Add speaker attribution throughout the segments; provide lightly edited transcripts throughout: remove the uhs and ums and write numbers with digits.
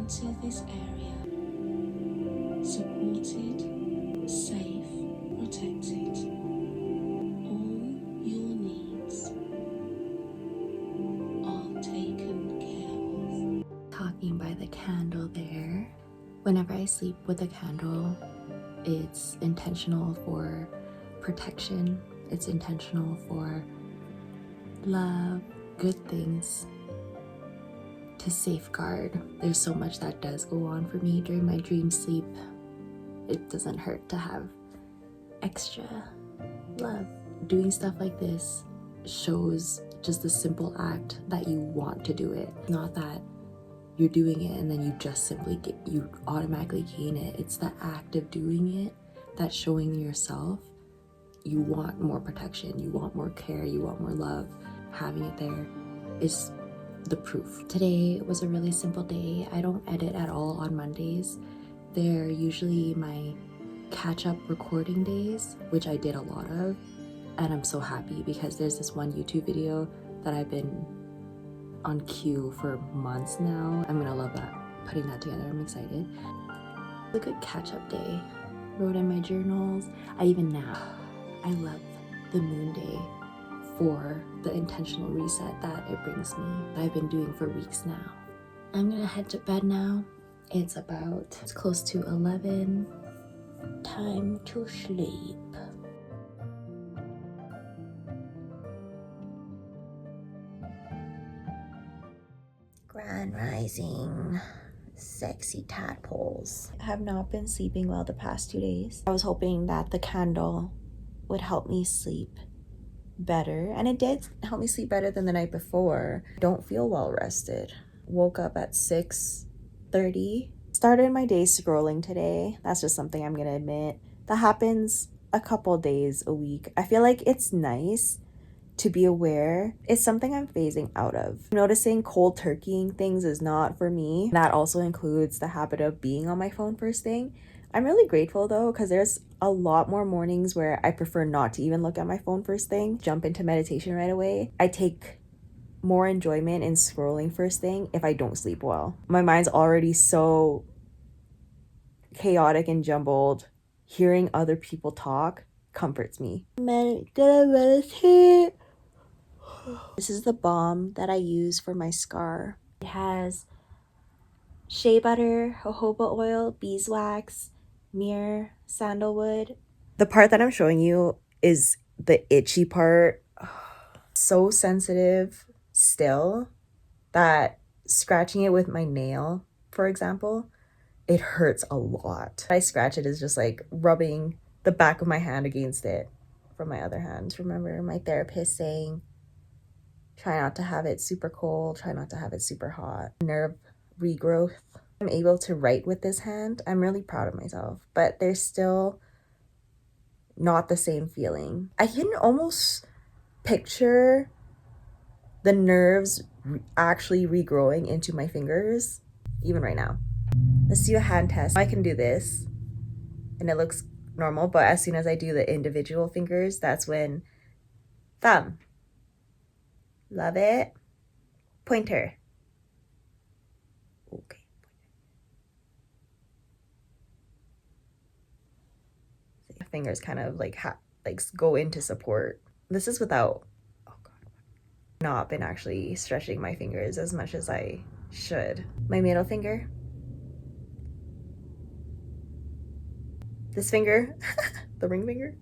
Speaker 1: into this area, supported, safe, protected. All your needs are taken care of.
Speaker 2: Talking by the candle there. Whenever I sleep with a candle, it's intentional for protection. It's intentional for love, good things to safeguard. There's so much that does go on for me during my dream sleep. It doesn't hurt to have extra love. Doing stuff like this shows just the simple act that you want to do it. Not that you're doing it and then you just simply you automatically gain it. It's the act of doing it that's showing yourself you want more protection, you want more care, you want more love. Having it there is the proof. Today was a really simple day. I don't edit at all on Mondays. They're usually my catch-up recording days, which I did a lot of, and I'm so happy because there's this one YouTube video that I've been on queue for months now. I'm gonna love that, putting that together. I'm excited. A good catch-up day. Wrote in my journals. I love the moon day for the intentional reset that it brings me. I've been doing for weeks now. I'm gonna head to bed now. It's close to 11. Time to sleep. Grand rising, sexy tadpoles. I have not been sleeping well the past 2 days. I was hoping that the candle would help me sleep better, and it did help me sleep better than the night before. Don't feel well rested. Woke up at 6:30. Started my day scrolling today. That's just something I'm gonna admit. That happens a couple days a week. I feel like it's nice to be aware. It's something I'm phasing out of. Noticing cold turkeying things is not for me. That also includes the habit of being on my phone first thing. I'm really grateful though, because there's a lot more mornings where I prefer not to even look at my phone first thing, jump into meditation right away. I take more enjoyment in scrolling first thing if I don't sleep well. My mind's already so chaotic and jumbled. Hearing other people talk comforts me. Meditate. This is the balm that I use for my scar. It has shea butter, jojoba oil, beeswax, myrrh, sandalwood. The part that I'm showing you is the itchy part. So sensitive still that scratching it with my nail, for example, it hurts a lot. I scratch it is just like rubbing the back of my hand against it from my other hand. Remember my therapist saying, try not to have it super cold, try not to have it super hot. Nerve regrowth. I'm able to write with this hand. I'm really proud of myself, but there's still not the same feeling. I can almost picture the nerves actually regrowing into my fingers, even right now. Let's do a hand test. I can do this and it looks normal, but as soon as I do the individual fingers, that's when thumb. Love it. Pointer. Okay. Fingers kind of like go into support. This is without, oh god, not been actually stretching my fingers as much as I should. My middle finger. This finger. The ring finger.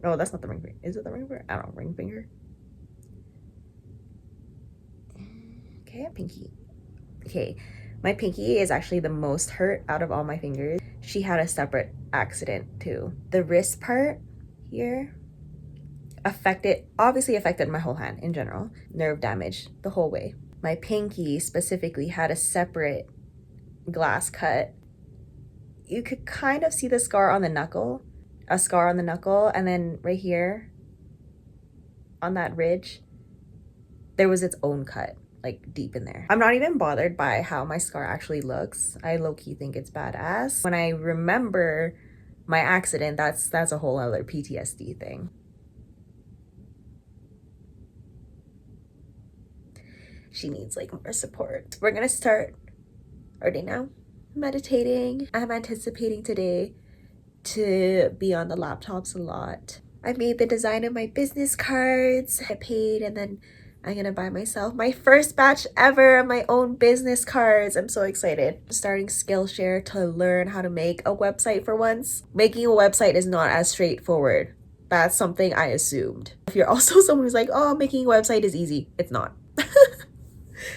Speaker 2: No, that's not the ring finger. Is it the ring finger? I don't know. Ring finger. Okay, pinky. Okay, my pinky is actually the most hurt out of all my fingers. She had a separate accident too. The wrist part here obviously affected my whole hand in general. Nerve damage the whole way. My pinky specifically had a separate glass cut. You could kind of see the scar on the knuckle, and then right here on that ridge, there was its own cut, like deep in there. I'm not even bothered by how my scar actually looks. I low-key think it's badass. When I remember my accident, that's a whole other PTSD thing. She needs like more support. We're gonna start our day now. meditating. I'm anticipating today to be on the laptops a lot. I made the design of my business cards. I paid, and then I'm gonna buy myself my first batch ever of my own business cards. I'm so excited. I'm starting Skillshare to learn how to make a website for once. Making a website is not as straightforward. That's something I assumed. If you're also someone who's like, oh, making a website is easy, it's not.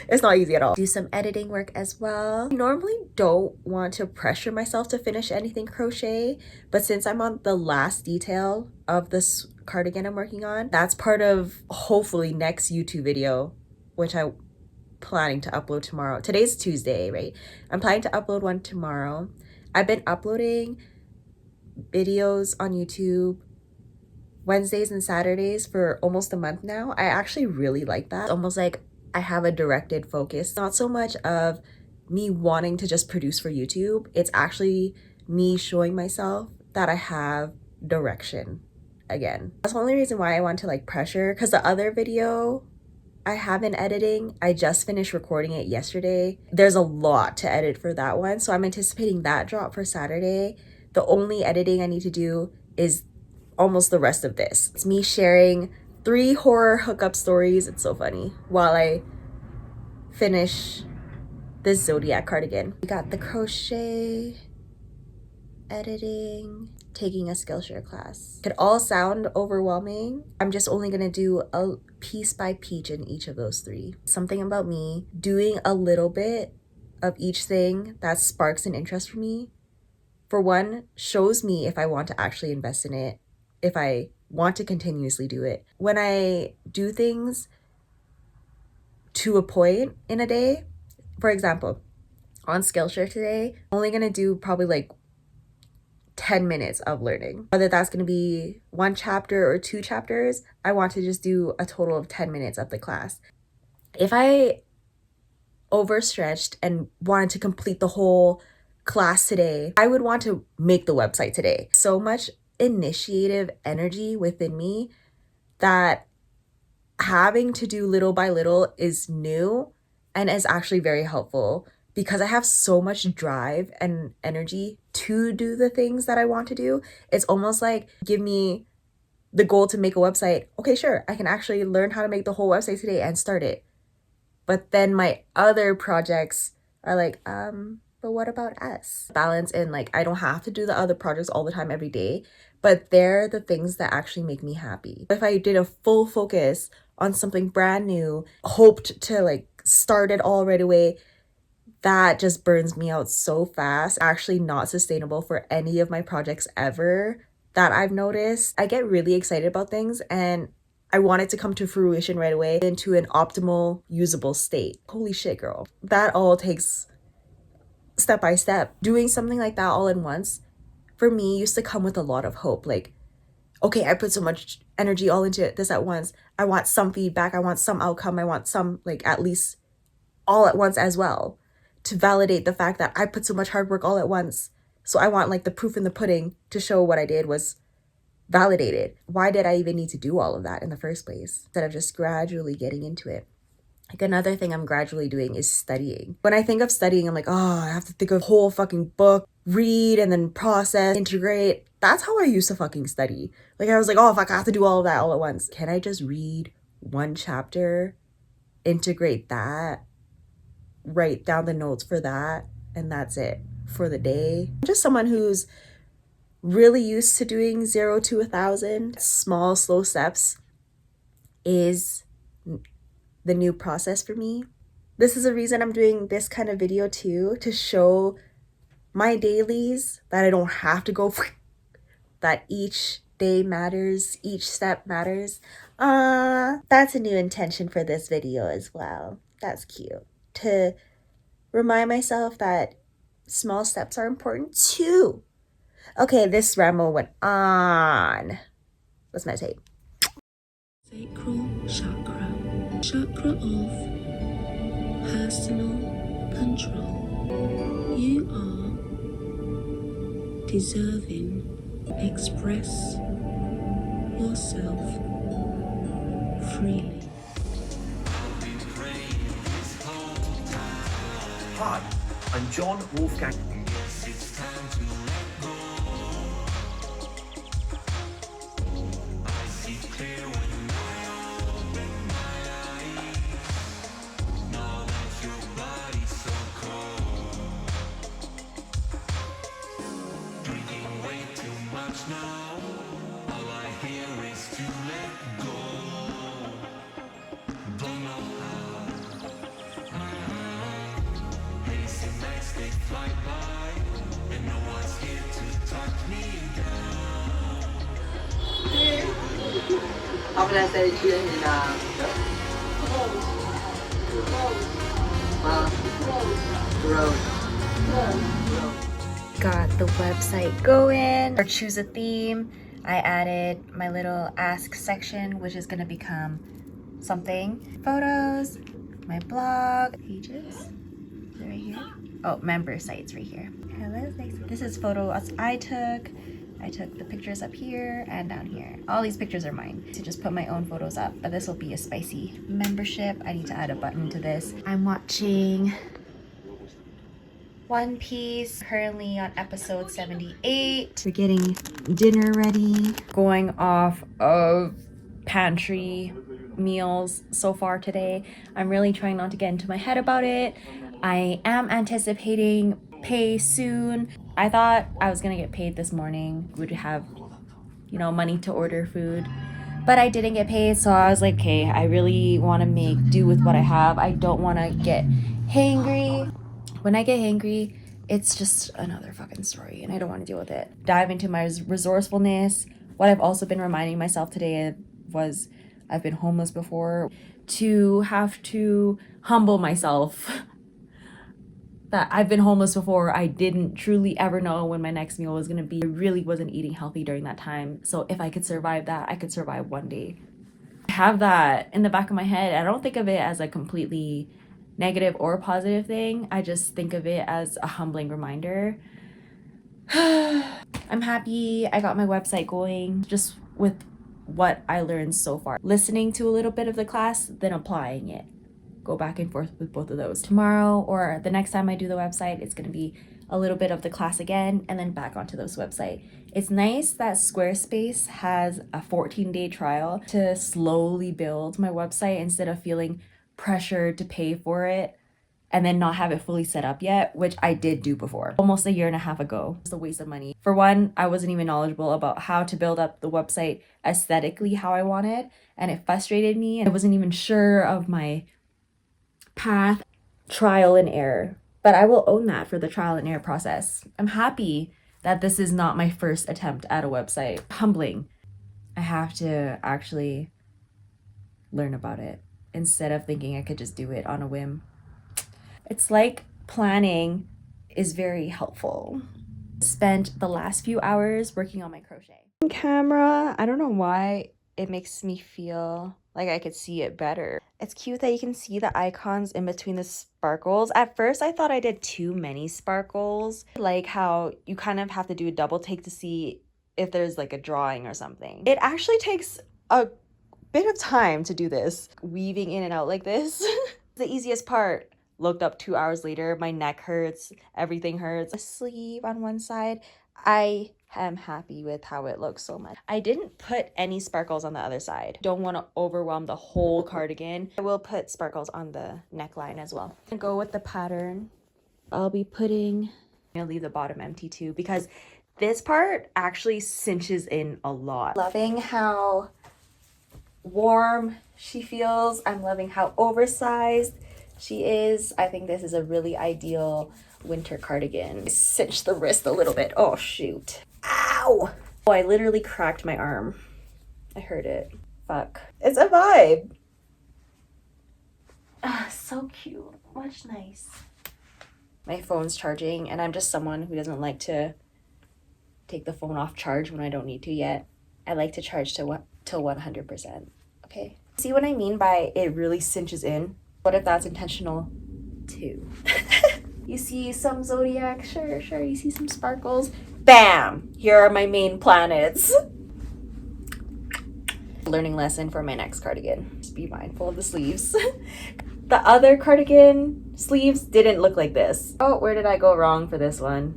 Speaker 2: It's not easy at all. Do some editing work as well. I normally don't want to pressure myself to finish anything crochet, but since I'm on the last detail of this cardigan I'm working on, that's part of hopefully next YouTube video, which I'm planning to upload tomorrow. Today's Tuesday, right? I'm planning to upload one tomorrow. I've been uploading videos on YouTube Wednesdays and Saturdays for almost a month now. I actually really like that. It's almost like I have a directed focus. Not so much of me wanting to just produce for YouTube. It's actually me showing myself that I have direction again. That's the only reason why I want to like pressure, because the other video I have been editing, I just finished recording it yesterday. There's a lot to edit for that one, so I'm anticipating that drop for Saturday. The only editing I need to do is almost the rest of this. It's me sharing 3 horror hookup stories. It's so funny while I finish this Zodiac cardigan. We got the crochet, editing, taking a Skillshare class. Could all sound overwhelming. I'm just only gonna do a piece by piece in each of those 3. Something about me doing a little bit of each thing that sparks an interest for me, for one, shows me if I want to actually invest in it, if I want to continuously do it. When I do things to a point in a day, for example, on Skillshare today, I'm only gonna do probably like 10 minutes of learning. Whether that's gonna be 1 chapter or 2 chapters, I want to just do a total of 10 minutes of the class. If I overstretched and wanted to complete the whole class today, I would want to make the website today. So much initiative energy within me that having to do little by little is new and is actually very helpful, because I have so much drive and energy to do the things that I want to do. It's almost like, give me the goal to make a website. Okay, sure, I can actually learn how to make the whole website today and start it. But then my other projects are like, but what about us? Balance in, like, I don't have to do the other projects all the time every day, but they're the things that actually make me happy. If I did a full focus on something brand new, hoped to like start it all right away, that just burns me out so fast. Actually not sustainable for any of my projects ever that I've noticed. I get really excited about things and I want it to come to fruition right away into an optimal, usable state. Holy shit, girl. That all takes step by step. Doing something like that all at once, for me, used to come with a lot of hope. Like, okay, I put so much energy all into this at once. I want some feedback. I want some outcome. I want some, like, at least all at once as well, to validate the fact that I put so much hard work all at once. So I want like the proof in the pudding to show what I did was validated. Why did I even need to do all of that in the first place, instead of just gradually getting into it? Like, another thing I'm gradually doing is studying. When I think of studying, I'm like, oh, I have to think of a whole fucking book, read and then process, integrate. That's how I used to fucking study. Like, I was like, oh, fuck, I have to do all of that all at once. Can I just read 1 chapter, integrate that, write down the notes for that, and that's it for the day? I'm just someone who's really used to doing 0 to 1,000. Small, slow steps is the new process for me. This is a reason I'm doing this kind of video too, to show my dailies that I don't have to go that each day matters, each step matters. That's a new intention for this video as well. That's cute. To remind myself that small steps are important too. Okay, this ramble went on. Let's meditate.
Speaker 1: Sacral chakra, chakra of personal control. You are deserving. Express yourself freely.
Speaker 3: Hi, And John Wolfgang.
Speaker 4: Hôm nay xe chuyên thì là road.
Speaker 2: Got the website going, or choose a theme. I added my little ask section, which is gonna become something. Photos, my blog, pages, right here. Oh, member sites right here. Hello, Stacey. This is photos I took. I took the pictures up here and down here. All these pictures are mine to just put my own photos up, but this will be a spicy membership. I need to add a button to this. I'm watching One Piece, currently on episode 78. We're getting dinner ready. Going off of pantry meals so far today. I'm really trying not to get into my head about it. I am anticipating pay soon. I thought I was gonna get paid this morning. Would have, you know, money to order food. But I didn't get paid, so I was like, okay, I really want to make do with what I have. I don't want to get hangry. When I get hangry, it's just another fucking story, and I don't want to deal with it. Dive into my resourcefulness. What I've also been reminding myself today was I've been homeless before. To have to humble myself that I've been homeless before. I didn't truly ever know when my next meal was gonna be. I really wasn't eating healthy during that time. So if I could survive that, I could survive one day. I have that in the back of my head. I don't think of it as a completely negative or positive thing. I just think of it as a humbling reminder. I'm happy I got my website going just with what I learned so far. Listening to a little bit of the class, then applying it. Go back and forth with both of those. Tomorrow or the next time I do the website, it's going to be a little bit of the class again and then back onto this website. It's nice that Squarespace has a 14-day trial to slowly build my website instead of feeling pressured to pay for it and then not have it fully set up yet, which I did do before, almost a year and a half ago. It's a waste of money. For one, I wasn't even knowledgeable about how to build up the website aesthetically how I wanted, and it frustrated me. I wasn't even sure of my path, trial and error, but I will own that for the trial and error process. I'm happy that this is not my first attempt at a website. Humbling. I have to actually learn about it instead of thinking I could just do it on a whim. It's like planning is very helpful. Spent the last few hours working on my crochet. Camera, I don't know why it makes me feel like I could see it better. It's cute that you can see the icons in between the sparkles. At first, I thought I did too many sparkles, like how you kind of have to do a double take to see if there's like a drawing or something. It actually takes a bit of time to do this, weaving in and out like this. The easiest part. Looked up 2 hours later, my neck hurts, everything hurts. A sleeve on one side. I am happy with how it looks so much. I didn't put any sparkles on the other side. Don't want to overwhelm the whole cardigan. I will put sparkles on the neckline as well. And go with the pattern. I'll be putting, I'm gonna leave the bottom empty too because this part actually cinches in a lot. Loving how warm she feels. I'm loving how oversized she is. I think this is a really ideal winter cardigan. Cinch the wrist a little bit. Oh shoot. Ow! Oh, I literally cracked my arm. I heard it. Fuck. It's a vibe. Ah, so cute. Much nice. My phone's charging and I'm just someone who doesn't like to take the phone off charge when I don't need to yet. I like to charge to 100%. Okay? See what I mean by it really cinches in? What if that's intentional too? You see some zodiac, sure, you see some sparkles. Bam! Here are my main planets. Learning lesson for my next cardigan. Just be mindful of the sleeves. The other cardigan, sleeves didn't look like this. Oh, where did I go wrong for this one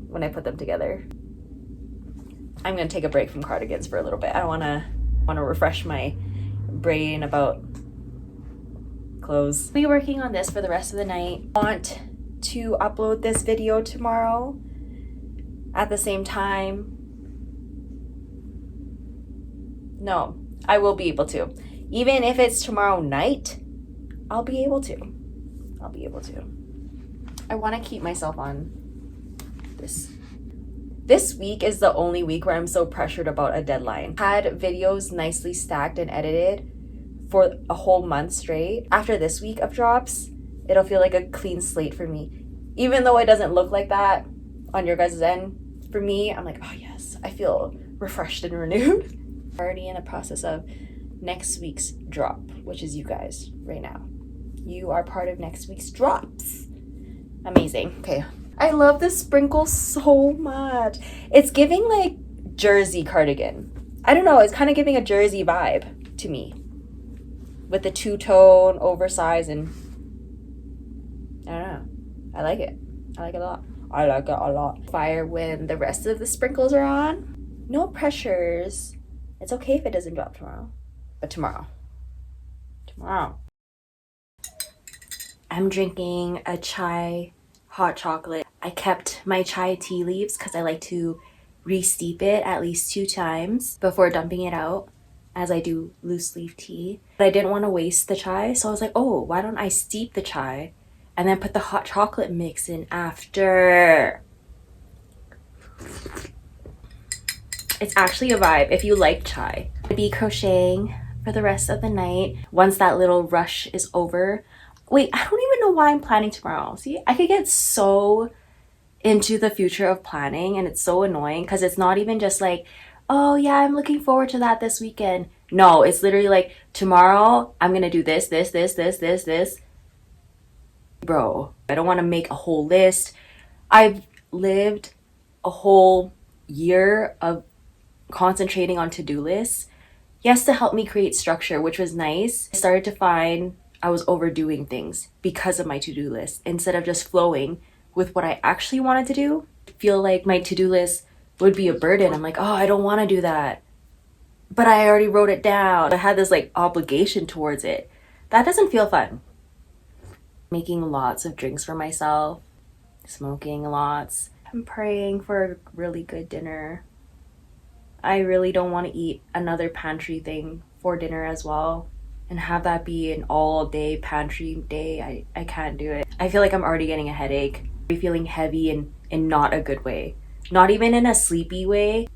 Speaker 2: when I put them together? I'm gonna take a break from cardigans for a little bit. I want to refresh my brain about clothes. I'll be working on this for the rest of the night. I want to upload this video tomorrow at the same time. No, I will be able to. Even if it's tomorrow night, I'll be able to. I want to keep myself on this. This week is the only week where I'm so pressured about a deadline. Had videos nicely stacked and edited for a whole month straight. After this week of drops, it'll feel like a clean slate for me. Even though it doesn't look like that on your guys' end, for me, I'm like, oh yes, I feel refreshed and renewed. Already in the process of next week's drop, which is you guys right now. You are part of next week's drops. Amazing. Okay. I love this sprinkle so much. It's giving like jersey cardigan. I don't know, it's kind of giving a jersey vibe to me. With the two-tone, oversized, and I don't know. I like it. I like it a lot. I like it a lot. Fire when the rest of the sprinkles are on. No pressures. It's okay if it doesn't drop tomorrow. But tomorrow. I'm drinking a chai hot chocolate. I kept my chai tea leaves because I like to re-steep it at least 2 times before dumping it out, as I do loose leaf tea. But I didn't want to waste the chai, so I was like, oh, why don't I steep the chai and then put the hot chocolate mix in after? It's actually a vibe if you like chai. I'll be crocheting for the rest of the night once that little rush is over. Wait, I don't even know why I'm planning tomorrow. See, I could get so into the future of planning and it's so annoying because it's not even just like, oh yeah, I'm looking forward to that this weekend. No, it's literally like, tomorrow I'm gonna do this. Bro, I don't want to make a whole list. I've lived a whole year of concentrating on to-do lists. Yes, to help me create structure, which was nice. I started to find I was overdoing things because of my to-do list instead of just flowing with what I actually wanted to do. I feel like my to-do list would be a burden. I'm like, oh, I don't want to do that. But I already wrote it down. I had this like obligation towards it. That doesn't feel fun. Making lots of drinks for myself, smoking lots. I'm praying for a really good dinner. I really don't want to eat another pantry thing for dinner as well and have that be an all day pantry day. I can't do it. I feel like I'm already getting a headache. I'm feeling heavy and in not a good way. Not even in a sleepy way.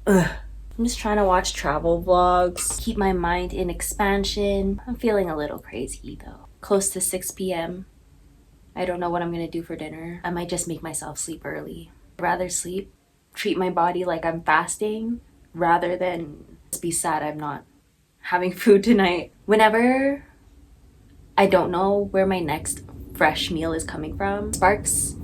Speaker 2: Ugh. I'm just trying to watch travel vlogs, keep my mind in expansion. I'm feeling a little crazy though. Close to 6 p.m. I don't know what I'm gonna do for dinner. I might just make myself sleep early. I'd rather sleep, treat my body like I'm fasting, rather than just be sad I'm not having food tonight. Whenever I don't know where my next fresh meal is coming from, sparks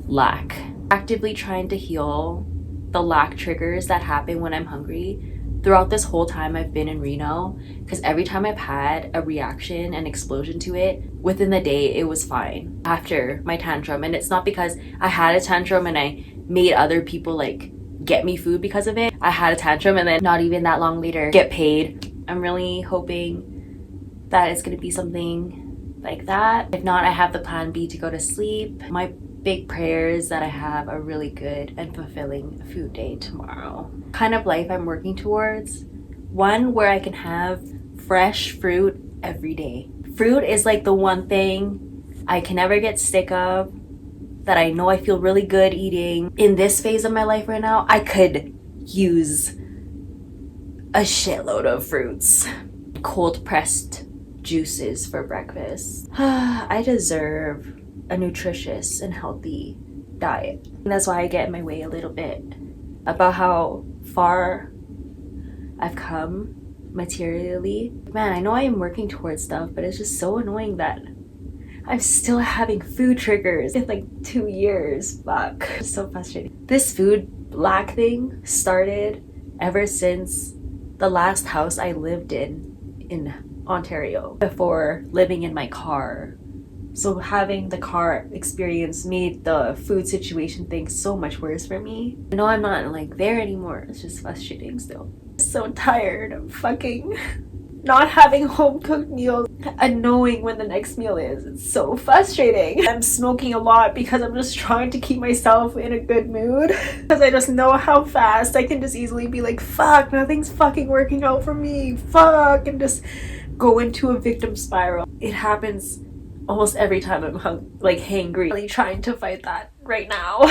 Speaker 2: lack. Actively trying to heal the lack triggers that happen when I'm hungry throughout this whole time I've been in Reno, because every time I've had a reaction, an explosion to it, within the day it was fine after my tantrum. And it's not because I had a tantrum and I made other people like get me food because of it. I had a tantrum and then not even that long later get paid. I'm really hoping that it's gonna be something like that. If not, I have the plan B to go to sleep. My big prayer is that I have a really good and fulfilling food day tomorrow. Kind of life I'm working towards. One where I can have fresh fruit every day. Fruit is like the one thing I can never get sick of, that I know I feel really good eating. In this phase of my life right now, I could use a shitload of fruits. Cold pressed juices for breakfast. I deserve a nutritious and healthy diet. And that's why I get in my way a little bit about how far I've come materially. Man, I know I am working towards stuff, but it's just so annoying that I'm still having food triggers in like 2 years. Fuck. It's so frustrating. This food lack thing started ever since the last house I lived in Ontario, before living in my car So having the car experience made the food situation thing so much worse for me. I know I'm not like there anymore. It's just frustrating still. I'm so tired of fucking not having home cooked meals and knowing when the next meal is. It's so frustrating. I'm smoking a lot because I'm just trying to keep myself in a good mood because I just know how fast I can just easily be like, fuck, nothing's fucking working out for me, fuck, and just go into a victim spiral. It happens almost every time I'm hangry. Really trying to fight that right now.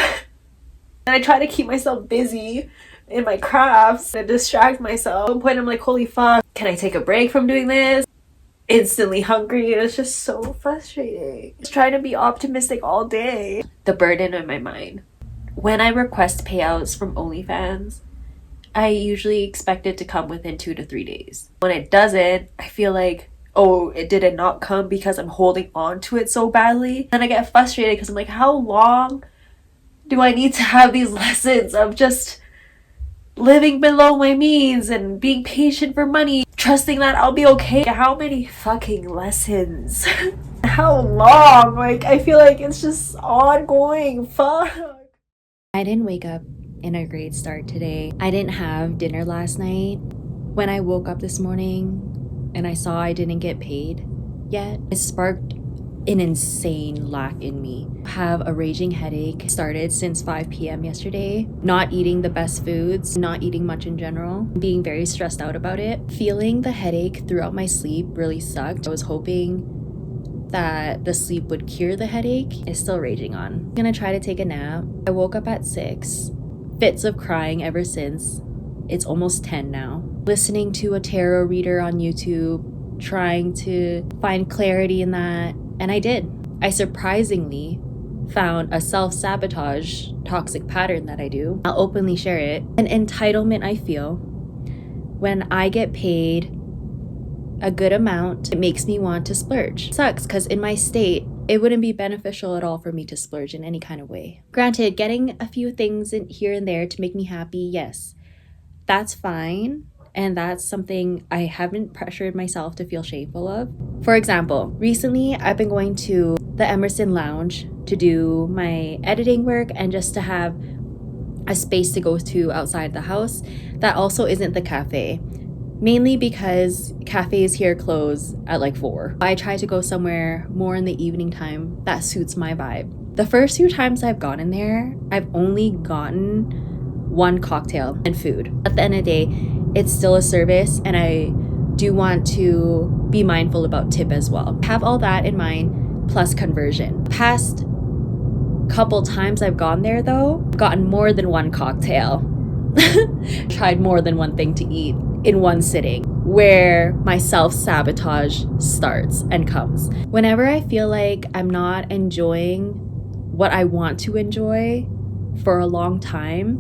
Speaker 2: And I try to keep myself busy in my crafts and distract myself. At one point I'm like, holy fuck, can I take a break from doing this? Instantly hungry. It's just so frustrating. Just trying to be optimistic all day. The burden on my mind. When I request payouts from OnlyFans, I usually expect it to come within 2 to 3 days. When it doesn't, I feel like, oh, it did not come because I'm holding on to it so badly. Then I get frustrated because I'm like, how long do I need to have these lessons of just living below my means and being patient for money, trusting that I'll be okay? How many fucking lessons? How long? Like, I feel like it's just ongoing. Fuck. I didn't wake up in a great start today. I didn't have dinner last night. When I woke up this morning and I saw I didn't get paid yet, it sparked an insane lack in me. I have a raging headache. Started since 5 p.m. yesterday. Not eating the best foods, not eating much in general, being very stressed out about it. Feeling the headache throughout my sleep really sucked. I was hoping that the sleep would cure the headache. It's still raging on. I'm gonna try to take a nap. I woke up at 6. Fits of crying ever since. It's almost 10 now. Listening to a tarot reader on YouTube, trying to find clarity in that. And I did. I surprisingly found a self-sabotage toxic pattern that I do. I'll openly share it. An entitlement I feel when I get paid a good amount, it makes me want to splurge. It sucks because in my state, it wouldn't be beneficial at all for me to splurge in any kind of way. Granted, getting a few things in here and there to make me happy, yes, that's fine. And that's something I haven't pressured myself to feel shameful of. For example, recently I've been going to the Emerson Lounge to do my editing work and just to have a space to go to outside the house that also isn't the cafe. Mainly because cafes here close at like 4. I try to go somewhere more in the evening time that suits my vibe. The first few times I've gone in there, I've only gotten one cocktail and food. At the end of the day, it's still a service and I do want to be mindful about tip as well. Have all that in mind, plus conversion. Past couple times I've gone there though, gotten more than one cocktail. Tried more than one thing to eat in one sitting, where my self-sabotage starts and comes. Whenever I feel like I'm not enjoying what I want to enjoy for a long time,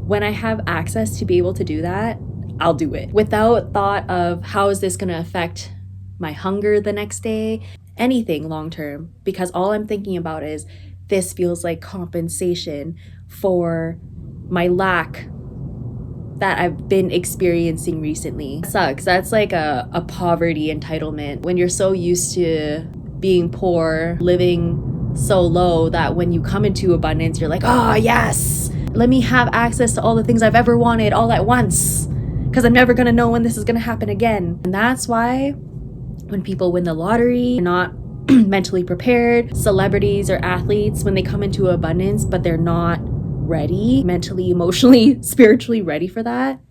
Speaker 2: when I have access to be able to do that, I'll do it without thought of how is this going to affect my hunger the next day, anything long term, because all I'm thinking about is this feels like compensation for my lack that I've been experiencing recently. It sucks. That's like a poverty entitlement when you're so used to being poor, living so low that when you come into abundance, you're like, oh yes, let me have access to all the things I've ever wanted all at once, because I'm never gonna know when this is gonna happen again. And that's why when people win the lottery, they're not mentally prepared. Celebrities or athletes, when they come into abundance, but they're not ready, mentally, emotionally, spiritually ready for that,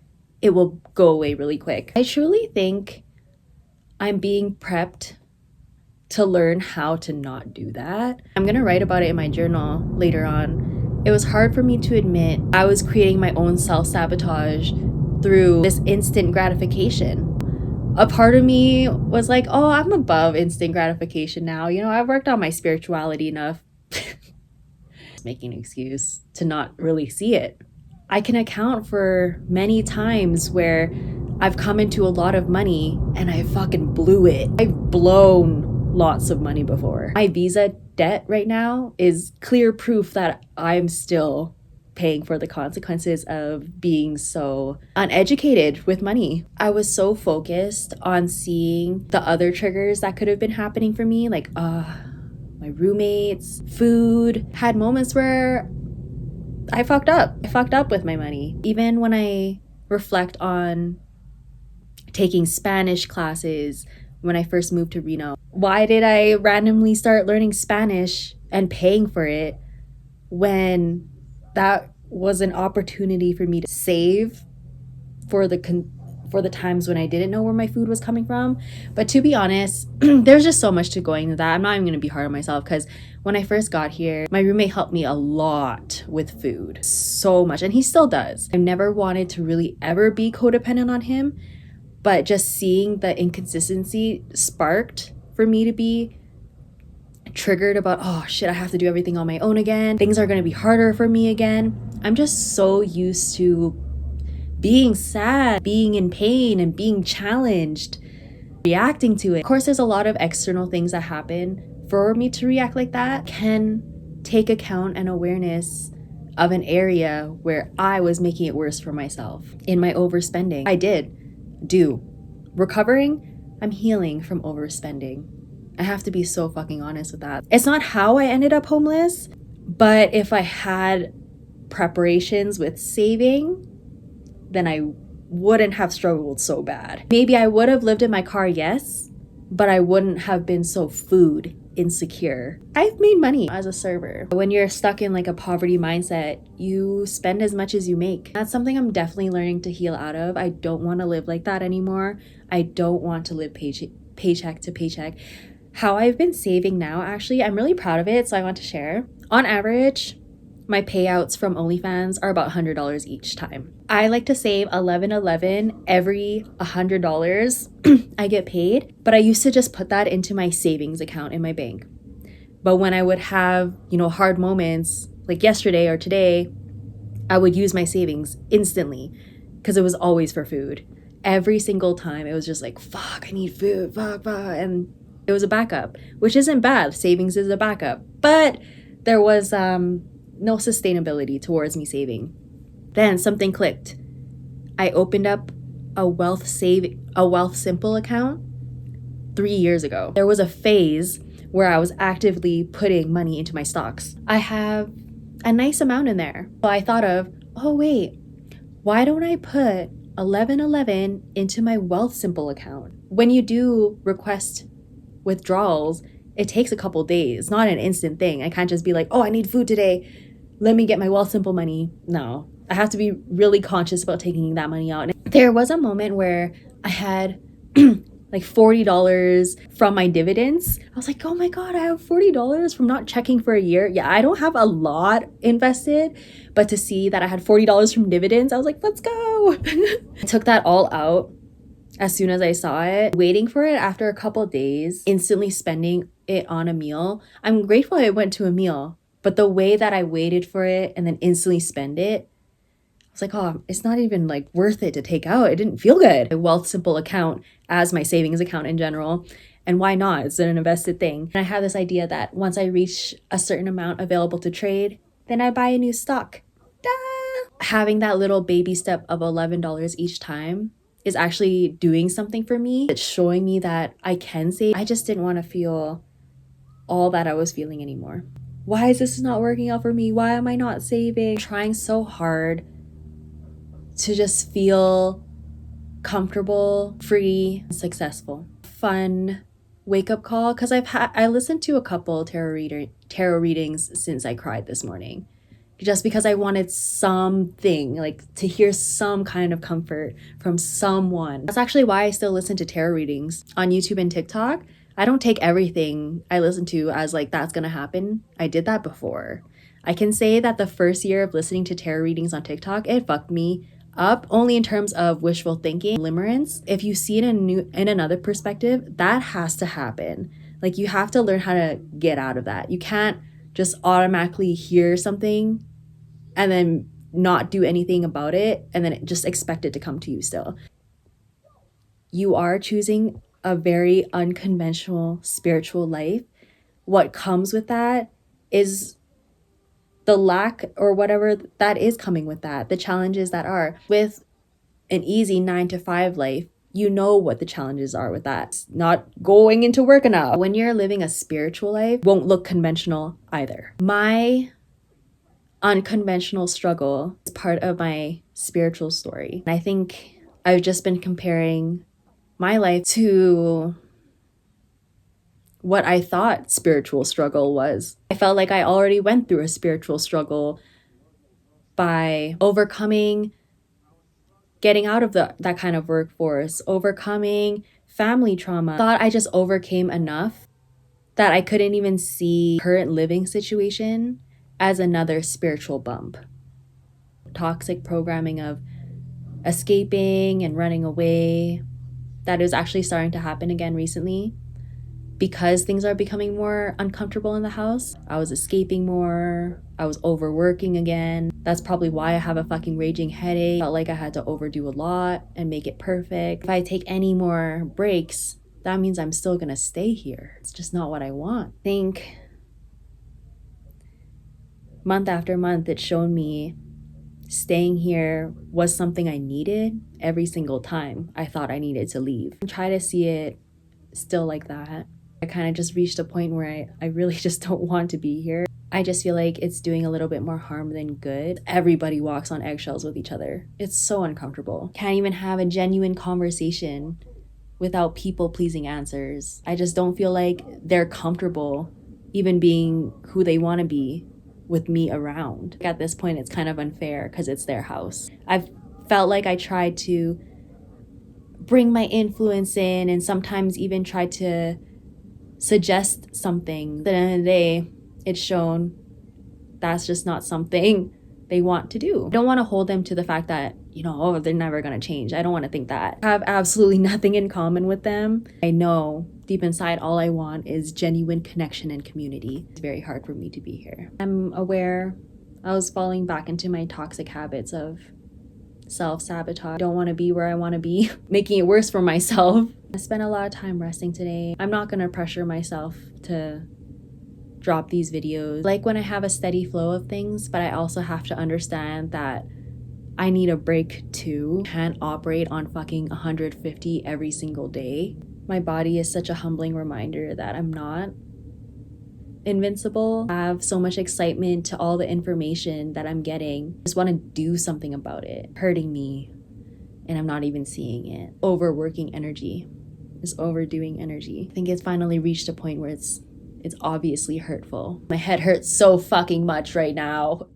Speaker 2: it will go away really quick. I truly think I'm being prepped to learn how to not do that. I'm gonna write about it in my journal later on. It was hard for me to admit I was creating my own self-sabotage through this instant gratification. A part of me was like, oh, I'm above instant gratification now. You know, I've worked on my spirituality enough. Making an excuse to not really see it. I can account for many times where I've come into a lot of money and I fucking blew it. I've blown lots of money before. My Visa debt right now is clear proof that I'm still paying for the consequences of being so uneducated with money. I was so focused on seeing the other triggers that could have been happening for me, like, my roommates, food. Had moments where I fucked up. I fucked up with my money. Even when I reflect on taking Spanish classes when I first moved to Reno, why did I randomly start learning Spanish and paying for it when that was an opportunity for me to save for the times when I didn't know where my food was coming from? But to be honest, there's just so much to going into that. I'm not even going to be hard on myself, because when I first got here, my roommate helped me a lot with food. So much. And he still does. I never wanted to really ever be codependent on him, but just seeing the inconsistency sparked for me to be triggered about, oh shit, I have to do everything on my own again. Things are going to be harder for me again. I'm just so used to being sad, being in pain, and being challenged, reacting to it. Of course, there's a lot of external things that happen for me to react like that. Can take account and awareness of an area where I was making it worse for myself in my overspending. I did do. Recovering, I'm healing from overspending. I have to be so fucking honest with that. It's not how I ended up homeless, but if I had preparations with saving, then I wouldn't have struggled so bad. Maybe I would have lived in my car, yes, but I wouldn't have been so food insecure. I've made money as a server. When you're stuck in like a poverty mindset, you spend as much as you make. That's something I'm definitely learning to heal out of. I don't want to live like that anymore. I don't want to live paycheck to paycheck. How I've been saving now, actually, I'm really proud of it, so I want to share. On average, my payouts from OnlyFans are about $100 each time. I like to save $11.11 every $100 I get paid, but I used to just put that into my savings account in my bank. But when I would have, hard moments like yesterday or today, I would use my savings instantly because it was always for food. Every single time it was just like, fuck, I need food, fuck. And it was a backup, which isn't bad. Savings is a backup. But there was no sustainability towards me saving. Then something clicked. I opened up a Wealth Simple account 3 years ago. There was a phase where I was actively putting money into my stocks. I have a nice amount in there. So I thought of, oh wait, why don't I put $11.11 into my Wealth Simple account? When you do request withdrawals, it takes a couple days, not an instant thing. I can't just be like, oh, I need food today, let me get my Wealth Simple money. No, I have to be really conscious about taking that money out. And there was a moment where I had like $40 from my dividends. I was like, oh my God, I have $40 from not checking for a year. Yeah, I don't have a lot invested, but to see that I had $40 from dividends, I was like, let's go. I took that all out as soon as I saw it, waiting for it after a couple days, instantly spending it on a meal. I'm grateful I went to a meal, but the way that I waited for it and then instantly spend it, I was like, oh, it's not even like worth it to take out. It didn't feel good. My Wealth Simple account as my savings account in general. And why not? It's an invested thing. And I have this idea that once I reach a certain amount available to trade, then I buy a new stock. Da! Having that little baby step of $11 each time is actually doing something for me. It's showing me that I can save. I just didn't want to feel all that I was feeling anymore. Why is this not working out for me? Why am I not saving? I'm trying so hard to just feel comfortable, free, successful. Fun wake-up call, because I listened to a couple tarot readings since I cried this morning, just because I wanted something, like to hear some kind of comfort from someone. That's actually why I still listen to tarot readings on YouTube and TikTok. I don't take everything I listen to as like that's gonna happen. I did that before. I can say that the first year of listening to tarot readings on TikTok, it fucked me up, only in terms of wishful thinking, limerence. If you see it in another perspective, that has to happen. Like, you have to learn how to get out of that. You can't just automatically hear something and then not do anything about it and then just expect it to come to you still. You are choosing a very unconventional spiritual life. What comes with that is the lack or whatever that is coming with that, the challenges that are with an easy 9 to 5 life. You know what the challenges are with that. It's not going into work enough. When you're living a spiritual life, it won't look conventional either. My unconventional struggle is part of my spiritual story. And I think I've just been comparing my life to what I thought spiritual struggle was. I felt like I already went through a spiritual struggle by overcoming getting out of that kind of workforce, overcoming family trauma. I thought I just overcame enough that I couldn't even see current living situation as another spiritual bump. Toxic programming of escaping and running away, that is actually starting to happen again recently because things are becoming more uncomfortable in the house. I was escaping more. I was overworking again. That's probably why I have a fucking raging headache. Felt like I had to overdo a lot and make it perfect. If I take any more breaks, that means I'm still gonna stay here. It's just not what I want. I think month after month, it's shown me staying here was something I needed every single time I thought I needed to leave. I try to see it still like that. I kind of just reached a point where I really just don't want to be here. I just feel like it's doing a little bit more harm than good. Everybody walks on eggshells with each other. It's so uncomfortable. Can't even have a genuine conversation without people-pleasing answers. I just don't feel like they're comfortable even being who they want to be with me around. At this point, it's kind of unfair because it's their house. I've felt like I tried to bring my influence in and sometimes even tried to suggest something. At the end of the day, it's shown that's just not something they want to do. I don't want to hold them to the fact that, oh, they're never going to change. I don't want to think that. I have absolutely nothing in common with them. I know deep inside all I want is genuine connection and community. It's very hard for me to be here. I'm aware I was falling back into my toxic habits of self-sabotage. I don't want to be where I want to be, making it worse for myself. I spent a lot of time resting today. I'm not going to pressure myself to drop these videos. Like when I have a steady flow of things, but I also have to understand that I need a break too. I can't operate on fucking 150 every single day. My body is such a humbling reminder that I'm not invincible. I have so much excitement to all the information that I'm getting. I just want to do something about it. It's hurting me and I'm not even seeing it. Overworking energy. This overdoing energy. I think it's finally reached a point where it's obviously hurtful. My head hurts so fucking much right now.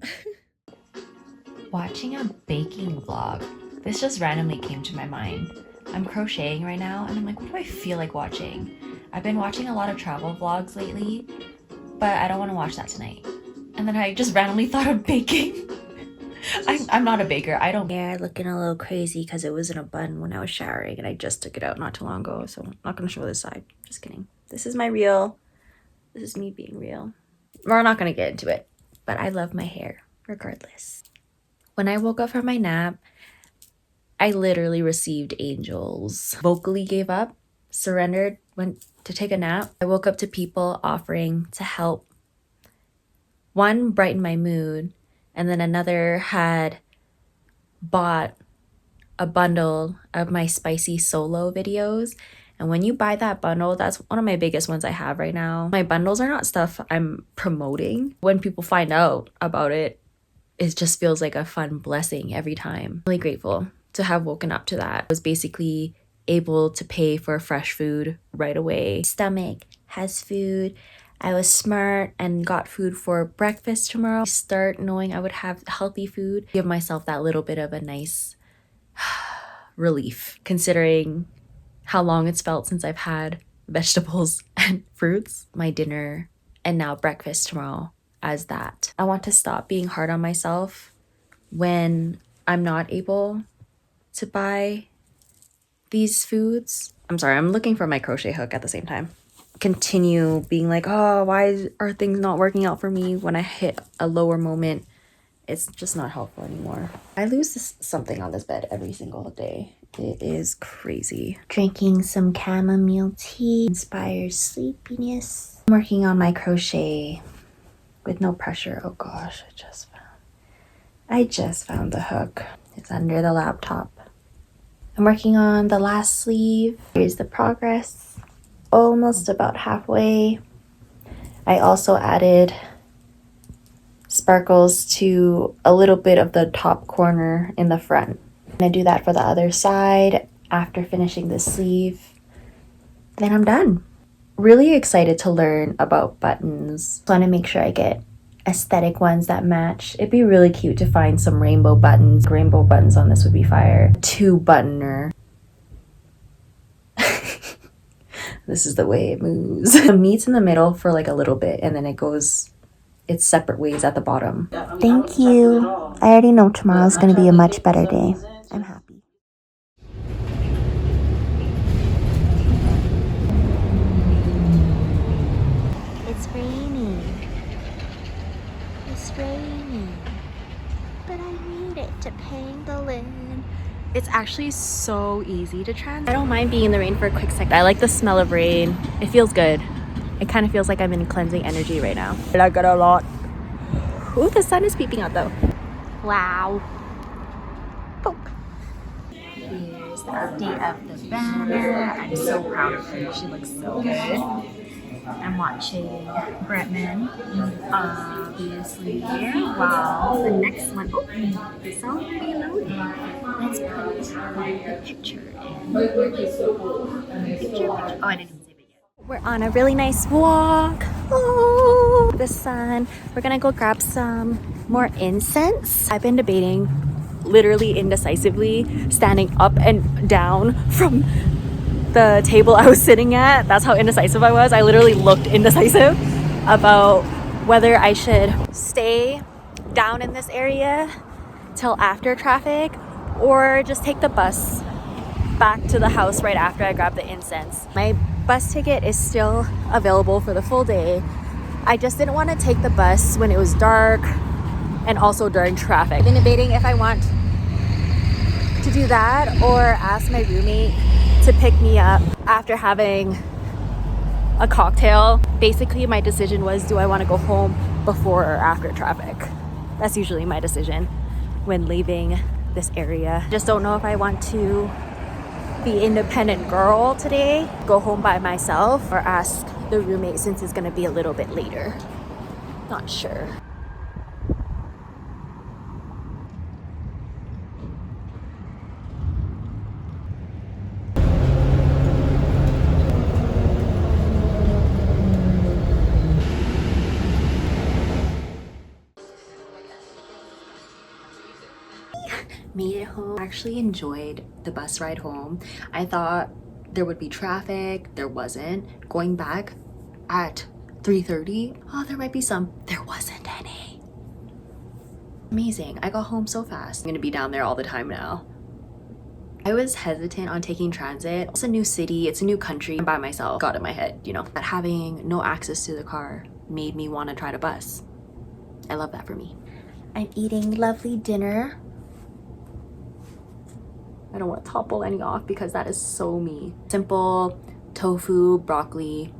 Speaker 2: Watching a baking vlog. This just randomly came to my mind. I'm crocheting right now and I'm like, what do I feel like watching? I've been watching a lot of travel vlogs lately, but I don't want to watch that tonight. And then I just randomly thought of baking. I'm not a baker. I don't. Yeah, looking a little crazy because it was in a bun when I was showering and I just took it out not too long ago, so I'm not going to show this side. Just kidding. This is my real. This is me being real. We're not going to get into it, but I love my hair regardless. When I woke up from my nap, I literally received angels. Vocally gave up, surrendered, went to take a nap. I woke up to people offering to help. One brightened my mood, and then another had bought a bundle of my spicy solo videos. And when you buy that bundle, that's one of my biggest ones I have right now. My bundles are not stuff I'm promoting. When people find out about it, it just feels like a fun blessing every time. I'm really grateful to have woken up to that. I was basically able to pay for fresh food right away. Stomach has food. I was smart and got food for breakfast tomorrow. Start knowing I would have healthy food. Give myself that little bit of a nice relief, considering how long it's felt since I've had vegetables and fruits. My dinner and now breakfast tomorrow as that. I want to stop being hard on myself when I'm not able to buy these foods. I'm sorry, I'm looking for my crochet hook at the same time. Continue being like, oh, why are things not working out for me when I hit a lower moment? It's just not helpful anymore. I lose something on this bed every single day. It is crazy. Drinking some chamomile tea inspires sleepiness. I'm working on my crochet with no pressure. Oh gosh, I just found the hook. It's under the laptop. I'm working on the last sleeve. Here's the progress. Almost about halfway. I also added sparkles to a little bit of the top corner in the front. I'm gonna do that for the other side after finishing the sleeve. Then I'm done. Really excited to learn about buttons. Want to make sure I get aesthetic ones that match. It'd be really cute to find some rainbow buttons. Rainbow buttons on this would be fire. 2-buttoner. This is the way it moves. It meets in the middle for like a little bit and then it goes its separate ways at the bottom. Thank you. I already know tomorrow's going to be a much better day. I'm happy. It's raining. It's raining. But I need it to pangolin. It's actually so easy to transit. I don't mind being in the rain for a quick second. I like the smell of rain. It feels good. It kind of feels like I'm in cleansing energy right now. I like it a lot. Ooh, the sun is peeping out though. Wow. Poke. Here's the update of the banner. I'm so proud of her. She looks so good. I'm watching Bretman, obviously, while the next one, oh, it's already loading. Let's put the picture in. Picture. Oh, I didn't even save it yet. We're on a really nice walk. Oh, the sun. We're gonna go grab some more incense. I've been debating, literally indecisively, standing up and down from the table I was sitting at. That's how indecisive I was. I literally looked indecisive about whether I should stay down in this area till after traffic or just take the bus back to the house right after I grab the incense. My bus ticket is still available for the full day. I just didn't want to take the bus when it was dark and also during traffic. I've been debating if I want to do that or ask my roommate to pick me up after having a cocktail. Basically, my decision was, do I want to go home before or after traffic? That's usually my decision when leaving this area. Just don't know if I want to be independent girl today, go home by myself, or ask the roommate since it's gonna be a little bit later. Not sure. Made it home. Actually enjoyed the bus ride home. I thought there would be traffic. There wasn't. Going back at 3:30, oh, there might be some. There wasn't any. Amazing. I got home so fast. I'm gonna be down there all the time now. I was hesitant on taking transit. It's a new city, it's a new country. I'm by myself. Got in my head, you know, that having no access to the car made me want to try to bus. I love that for me. I'm eating lovely dinner. I don't want to topple any off because that is so me. Simple tofu, broccoli,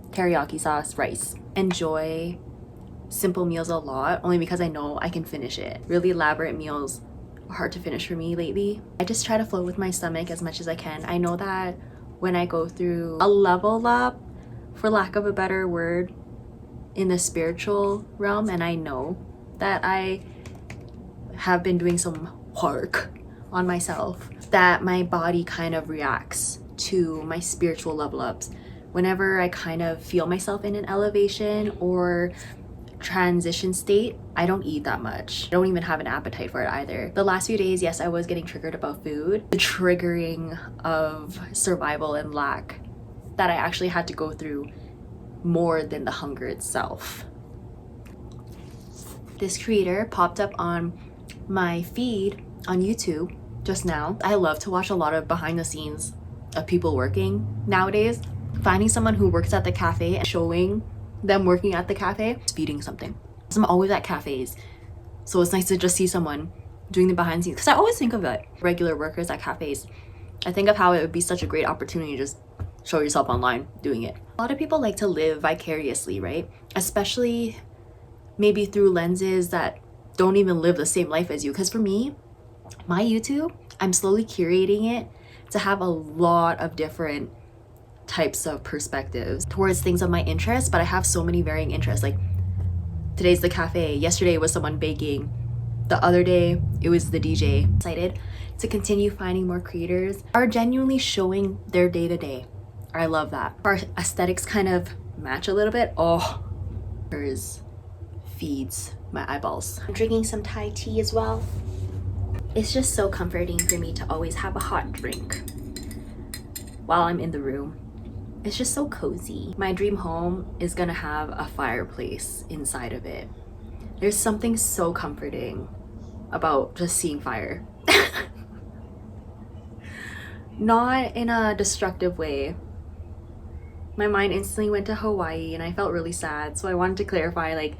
Speaker 2: teriyaki sauce, rice. Enjoy simple meals a lot, only because I know I can finish it. Really elaborate meals are hard to finish for me lately. I just try to flow with my stomach as much as I can. I know that when I go through a level up, for lack of a better word, in the spiritual realm, and I know that I have been doing some work on myself, that my body kind of reacts to my spiritual level ups. Whenever I kind of feel myself in an elevation or transition state, I don't eat that much. I don't even have an appetite for it either. The last few days, yes, I was getting triggered about food. The triggering of survival and lack that I actually had to go through more than the hunger itself. This creator popped up on my feed on YouTube just now. I love to watch a lot of behind the scenes of people working nowadays. Finding someone who works at the cafe and showing them working at the cafe, feeding something. So I'm always at cafes, so it's nice to just see someone doing the behind the scenes, because I always think of it, regular workers at cafes. I think of how it would be such a great opportunity to just show yourself online doing it. A lot of people like to live vicariously, right? Especially maybe through lenses that don't even live the same life as you. Because for me, my YouTube, I'm slowly curating it to have a lot of different types of perspectives towards things of my interest, but I have so many varying interests. Like today's the cafe, yesterday was someone baking, the other day it was the DJ. Excited to continue finding more creators are genuinely showing their day-to-day. I love that. Our aesthetics kind of match a little bit. Oh, hers feeds my eyeballs. I'm drinking some Thai tea as well. It's just so comforting for me to always have a hot drink while I'm in the room. It's just so cozy. My dream home is gonna have a fireplace inside of it. There's something so comforting about just seeing fire. Not in a destructive way. My mind instantly went to Hawaii and I felt really sad, so I wanted to clarify, like,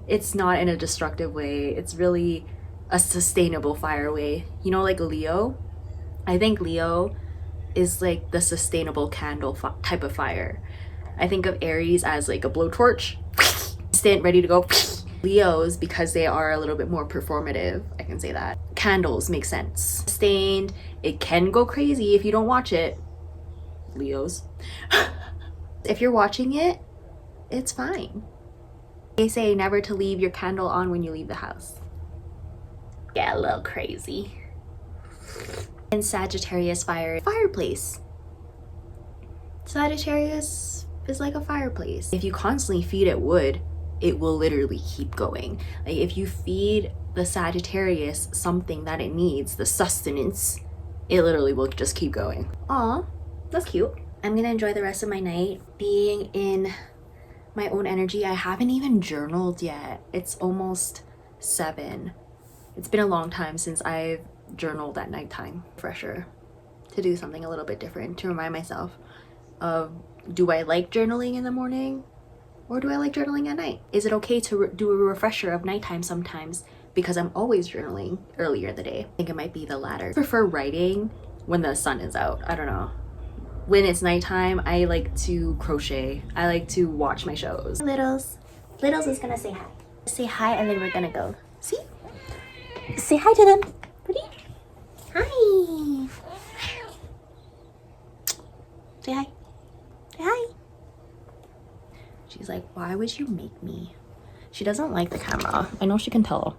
Speaker 2: it's not in a destructive way. It's really a sustainable fire way. You know, like Leo? I think Leo is like the sustainable candle type of fire. I think of Aries as like a blowtorch, instant, ready to go. Leos, because they are a little bit more performative, I can say that. Candles make sense. Sustained, it can go crazy if you don't watch it. Leos. If you're watching it, it's fine. They say never to leave your candle on when you leave the house. Get a little crazy. And Sagittarius fire, fireplace. Sagittarius is like a fireplace. If you constantly feed it wood, it will literally keep going. Like if you feed the Sagittarius something that it needs, the sustenance, it literally will just keep going. Aw, that's cute. I'm gonna enjoy the rest of my night being in my own energy. I haven't even journaled yet. It's almost 7. It's been a long time since I've journaled at nighttime. Fresher to do something a little bit different, to remind myself of, do I like journaling in the morning or do I like journaling at night? Is it okay to do a refresher of nighttime sometimes, because I'm always journaling earlier in the day? I think it might be the latter. I prefer writing when the sun is out. I don't know. When it's nighttime, I like to crochet. I like to watch my shows. Littles. Littles is gonna say hi. Say hi and then we're gonna go. See? Say hi to them. Ready? Hi. Say hi. Say hi. She's like, why would you make me? She doesn't like the camera. I know she can tell.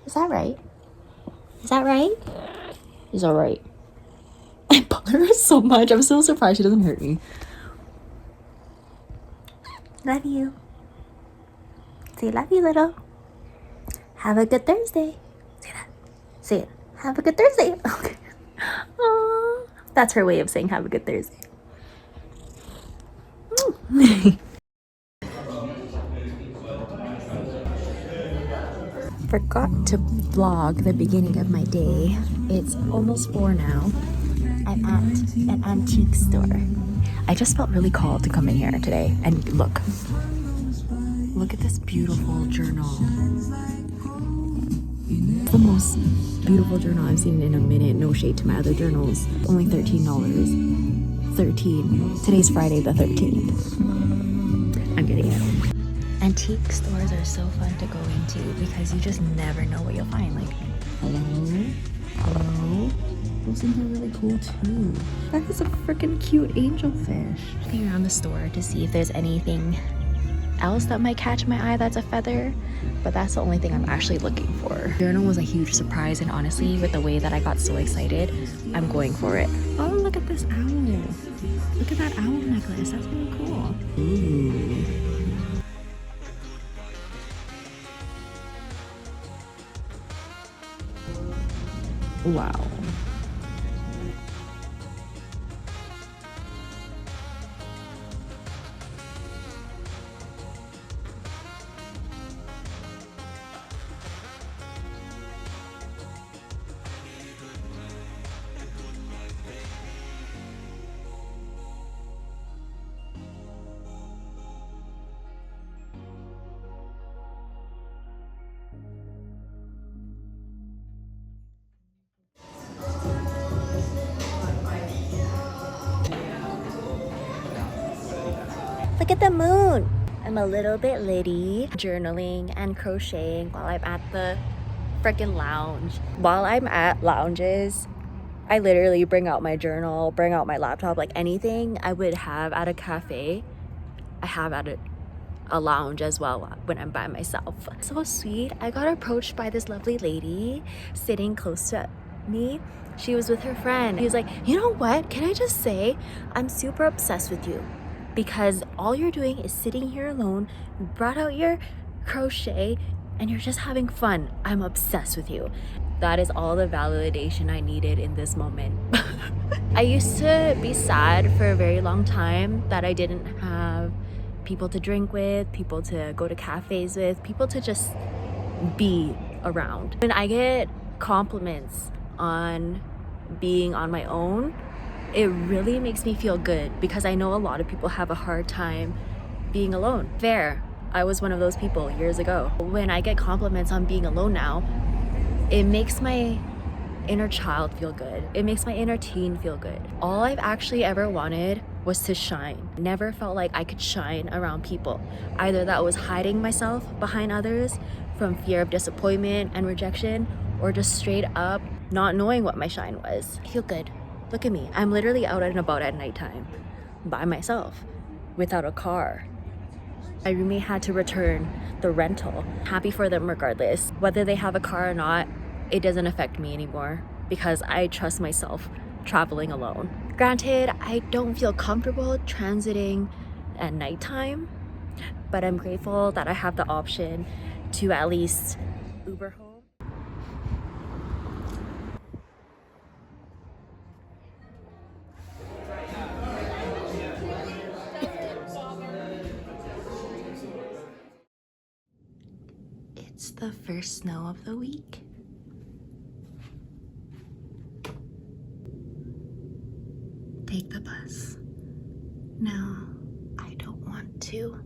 Speaker 2: Is that right? Is that right? Is that right? I bother her so much. I'm so surprised she doesn't hurt me. Love you. Say love you, little. Have a good Thursday. Say that. Say it. Have a good Thursday. Okay. Aww. That's her way of saying have a good Thursday. Forgot to vlog the beginning of my day. It's almost 4 now. I'm at an antique store. I just felt really called to come in here today and look. Look at this beautiful journal. It's the most beautiful journal I've seen in a minute. No shade to my other journals. Only $13. 13. Today's Friday the 13th. I'm getting it. Antique stores are so fun to go into because you just never know what you'll find. Like, hello? Hello? Those things are really cool too. That is a freaking cute angelfish. Looking around the store to see if there's anything else that might catch my eye that's a feather, but that's the only thing I'm actually looking for. The journal was a huge surprise, and honestly, with the way that I got so excited, I'm going for it. Oh, look at this owl. Look at that owl necklace. That's really cool. Ooh. Wow. Look at the moon. I'm a little bit litty, journaling and crocheting while I'm at the freaking lounge. While I'm at lounges, I literally bring out my journal, bring out my laptop, like anything I would have at a cafe, I have at a lounge as well when I'm by myself. So sweet. I got approached by this lovely lady sitting close to me. She was with her friend. He was like, you know what? Can I just say, I'm super obsessed with you because all you're doing is sitting here alone. You brought out your crochet and you're just having fun. I'm obsessed with you. That is all the validation I needed in this moment. I used to be sad for a very long time that I didn't have people to drink with, people to go to cafes with, people to just be around. When I get compliments on being on my own, it really makes me feel good because I know a lot of people have a hard time being alone. Fair. I was one of those people years ago. When I get compliments on being alone now, it makes my inner child feel good. It makes my inner teen feel good. All I've actually ever wanted was to shine. Never felt like I could shine around people. Either that was hiding myself behind others from fear of disappointment and rejection, or just straight up not knowing what my shine was. I feel good. Look at me. I'm literally out and about at nighttime by myself without a car. My roommate had to return the rental. Happy for them regardless. Whether they have a car or not, it doesn't affect me anymore because I trust myself traveling alone. Granted, I don't feel comfortable transiting at nighttime, but I'm grateful that I have the option to at least Uber home. It's the first snow of the week. Take the bus. No, I don't want to.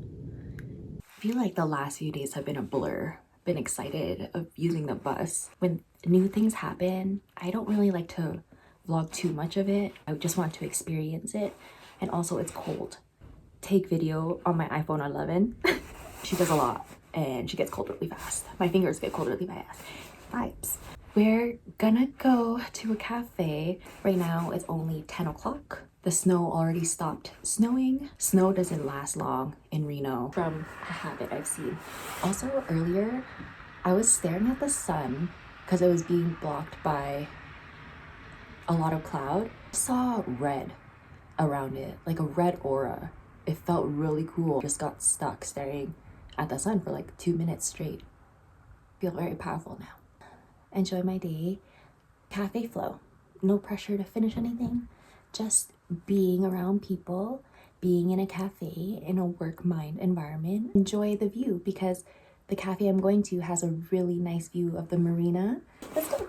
Speaker 2: I feel like the last few days have been a blur. Been excited of using the bus. When new things happen, I don't really like to vlog too much of it. I just want to experience it. And also it's cold. Take video on my iPhone 11. She does a lot and she gets cold really fast. My fingers get cold really fast. Vibes. We're gonna go to a cafe. Right now it's only 10 o'clock. The snow already stopped snowing. Snow doesn't last long in Reno from a habit I've seen. Also earlier, I was staring at the sun because it was being blocked by a lot of cloud. I saw red around it, like a red aura. It felt really cool. Just got stuck staring at the sun for like 2 minutes straight. Feel very powerful now. Enjoy my day. Cafe flow. No pressure to finish anything. Just being around people, being in a cafe, in a work mind environment. Enjoy the view because the cafe I'm going to has a really nice view of the marina. Let's go.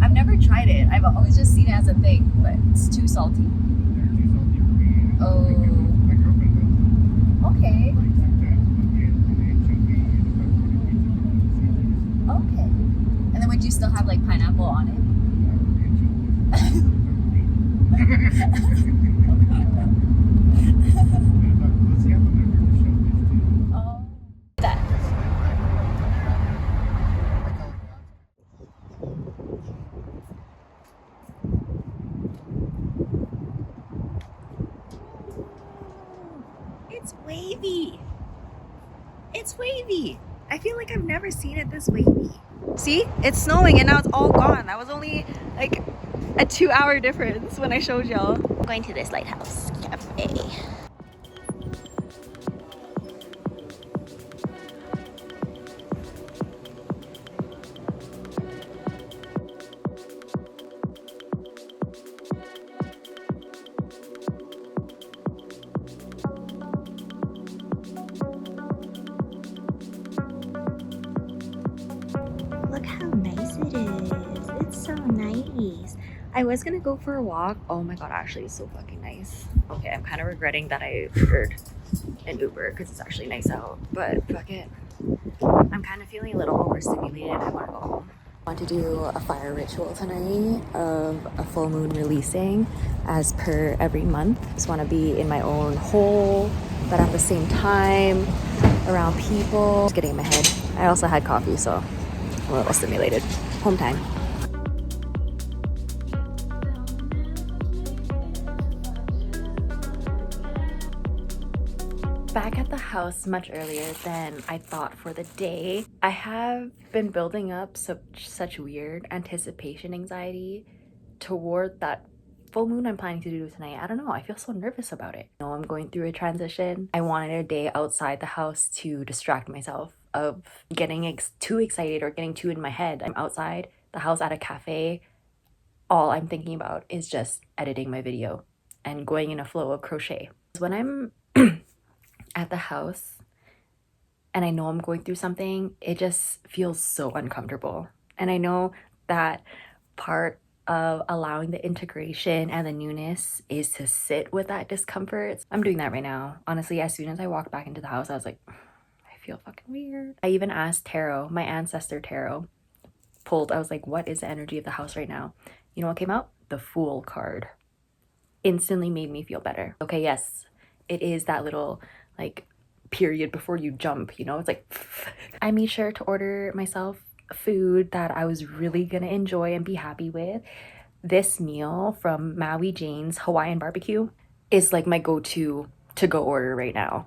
Speaker 2: I've never tried it. I've always just seen it as a thing, but it's too salty. Oh. Okay. Okay. And then would you still have like pineapple on it? Oh. That. It's wavy. It's wavy. I feel like I've never seen it this wavy. See? It's snowing and now it's all gone. That was only like a 2-hour difference when I showed y'all. Going to this lighthouse cafe. Look how nice it is. It's so nice. I was gonna go for a walk. Oh my god, actually it's so fucking nice. Okay, I'm kind of regretting that I ordered an Uber because it's actually nice out, but fuck it. I'm kind of feeling a little overstimulated. I want to go home. I want to do a fire ritual tonight of a full moon releasing as per every month. Just want to be in my own hole, but at the same time around people. Just getting in my head. I also had coffee, so I'm a little stimulated. Home time. Back at the house much earlier than I thought for the day. I have been building up such weird anticipation anxiety toward that full moon I'm planning to do tonight. I don't know, I feel so nervous about it. I know I'm going through a transition. I wanted a day outside the house to distract myself of getting too excited or getting too in my head. I'm outside the house at a cafe. All I'm thinking about is just editing my video and going in a flow of crochet. When I'm at the house and I know I'm going through something, it just feels so uncomfortable. And I know that part of allowing the integration and the newness is to sit with that discomfort. I'm doing that right now. Honestly, as soon as I walked back into the house, I was like, I feel fucking weird. I even asked Tarot, my ancestor Tarot, I was like, what is the energy of the house right now? You know what came out? The Fool card. Instantly made me feel better. Okay, yes, it is that little like period before you jump, you know? It's like I made sure to order myself food that I was really gonna enjoy and be happy with. This meal from Maui Jane's Hawaiian barbecue is like my go-to to go order right now.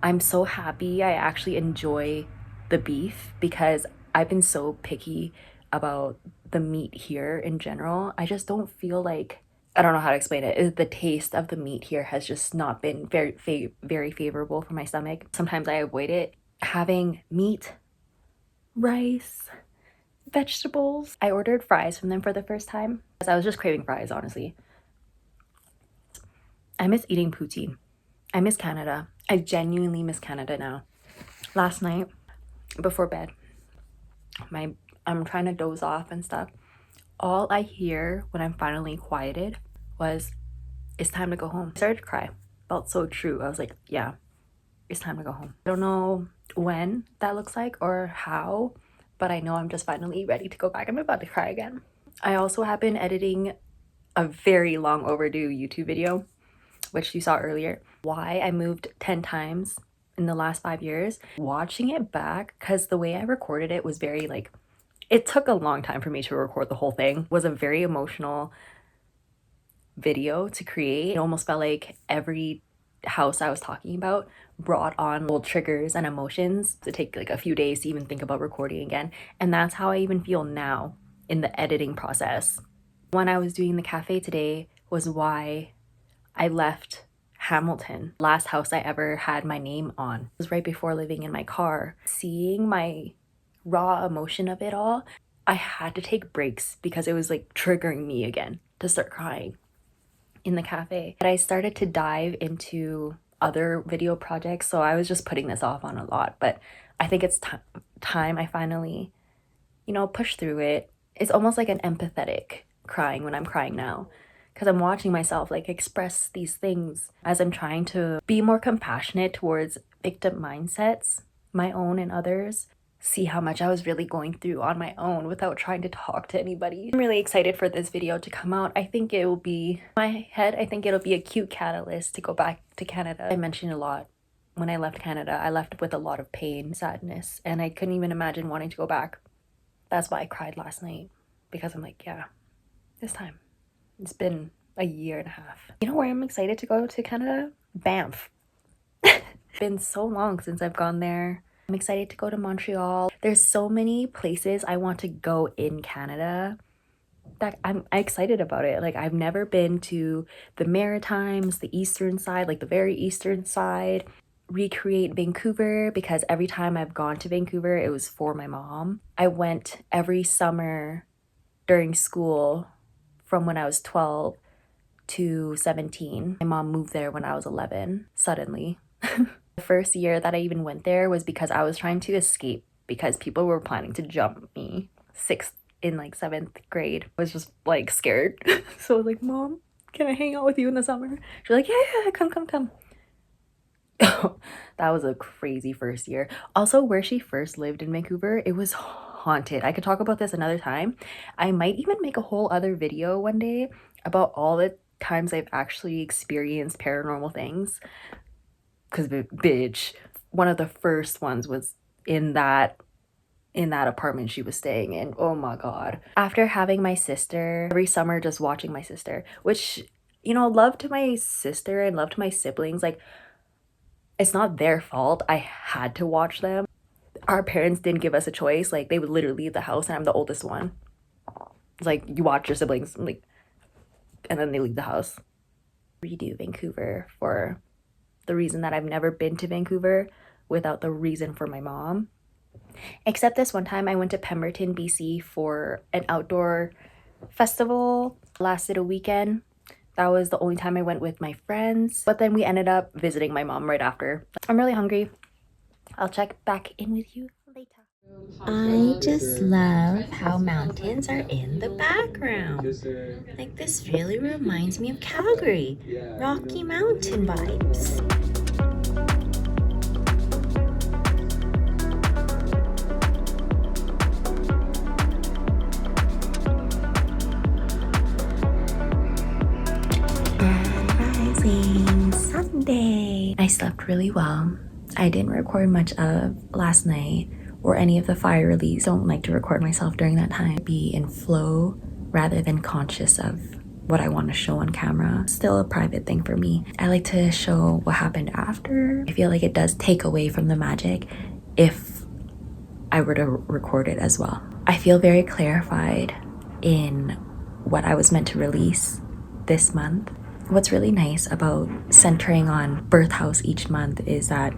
Speaker 2: I'm so happy I actually enjoy the beef because I've been so picky about the meat here in general. I just don't feel like, I don't know how to explain it. The taste of the meat here has just not been very favorable for my stomach. Sometimes I avoid it. Having meat, rice, vegetables. I ordered fries from them for the first time as I was just craving fries, honestly. I miss eating poutine. I miss Canada. I genuinely miss Canada now. Last night, before bed, I'm trying to doze off and stuff. All I hear when I'm finally quieted was, it's time to go home. I started to cry. Felt so true. I was like, yeah, it's time to go home. I don't know when that looks like or how, but I know I'm just finally ready to go back. I'm about to cry again. I also have been editing a very long overdue YouTube video, which you saw earlier. Why I moved 10 times in the last 5 years. Watching it back, because the way I recorded it was very like, it took a long time for me to record the whole thing. It was a very emotional video to create. It almost felt like every house I was talking about brought on little triggers and emotions to take like a few days to even think about recording again. And that's how I even feel now in the editing process. When I was doing the cafe today was why I left Hamilton. Last house I ever had my name on. It was right before living in my car. Seeing my raw emotion of it all, I had to take breaks because it was like triggering me again to start crying in the cafe. But I started to dive into other video projects, so I was just putting this off on a lot. But I think it's time I finally, you know, push through it. It's almost like an empathetic crying when I'm crying now, because I'm watching myself like express these things as I'm trying to be more compassionate towards victim mindsets, my own and others. See how much I was really going through on my own without trying to talk to anybody. I'm really excited for this video to come out. I think it will be, in my head, I think it'll be a cute catalyst to go back to Canada. I mentioned a lot. When I left Canada, I left with a lot of pain, sadness, and I couldn't even imagine wanting to go back. That's why I cried last night, because I'm like, yeah, this time. It's been a year and a half. You know where I'm excited to go to Canada? Banff. Been so long since I've gone there. I'm excited to go to Montreal. There's so many places I want to go in Canada that I'm excited about it. Like, I've never been to the Maritimes, the eastern side, like the very eastern side. Recreate Vancouver, because every time I've gone to Vancouver, it was for my mom. I went every summer during school from when I was 12 to 17. My mom moved there when I was 11, suddenly. The first year that I even went there was because I was trying to escape because people were planning to jump me. In like 7th grade. I was just like scared. So I was like, Mom, can I hang out with you in the summer? She's like, yeah, come. That was a crazy first year. Also, where she first lived in Vancouver, it was haunted. I could talk about this another time. I might even make a whole other video one day about all the times I've actually experienced paranormal things. Because bitch, one of the first ones was in that apartment she was staying in. Oh my god. After having my sister, every summer just watching my sister, which, you know, love to my sister and love to my siblings, like, it's not their fault. I had to watch them. Our parents didn't give us a choice. Like, they would literally leave the house, and I'm the oldest one. It's like, you watch your siblings, like, and then they leave the house. Redo Vancouver for the reason that I've never been to Vancouver without the reason for my mom. Except this one time I went to Pemberton, BC for an outdoor festival. Lasted a weekend. That was the only time I went with my friends. But then we ended up visiting my mom right after. I'm really hungry. I'll check back in with you later. I just love how mountains are in the background. Like, this really reminds me of Calgary. Rocky Mountain vibes. Sunday. I slept really well. I didn't record much of last night or any of the fire release. Don't like to record myself during that time. Be in flow rather than conscious of what I want to show on camera. Still a private thing for me. I like to show what happened after. I feel like it does take away from the magic if I were to record it as well. I feel very clarified in what I was meant to release this month. What's really nice about centering on birth house each month is that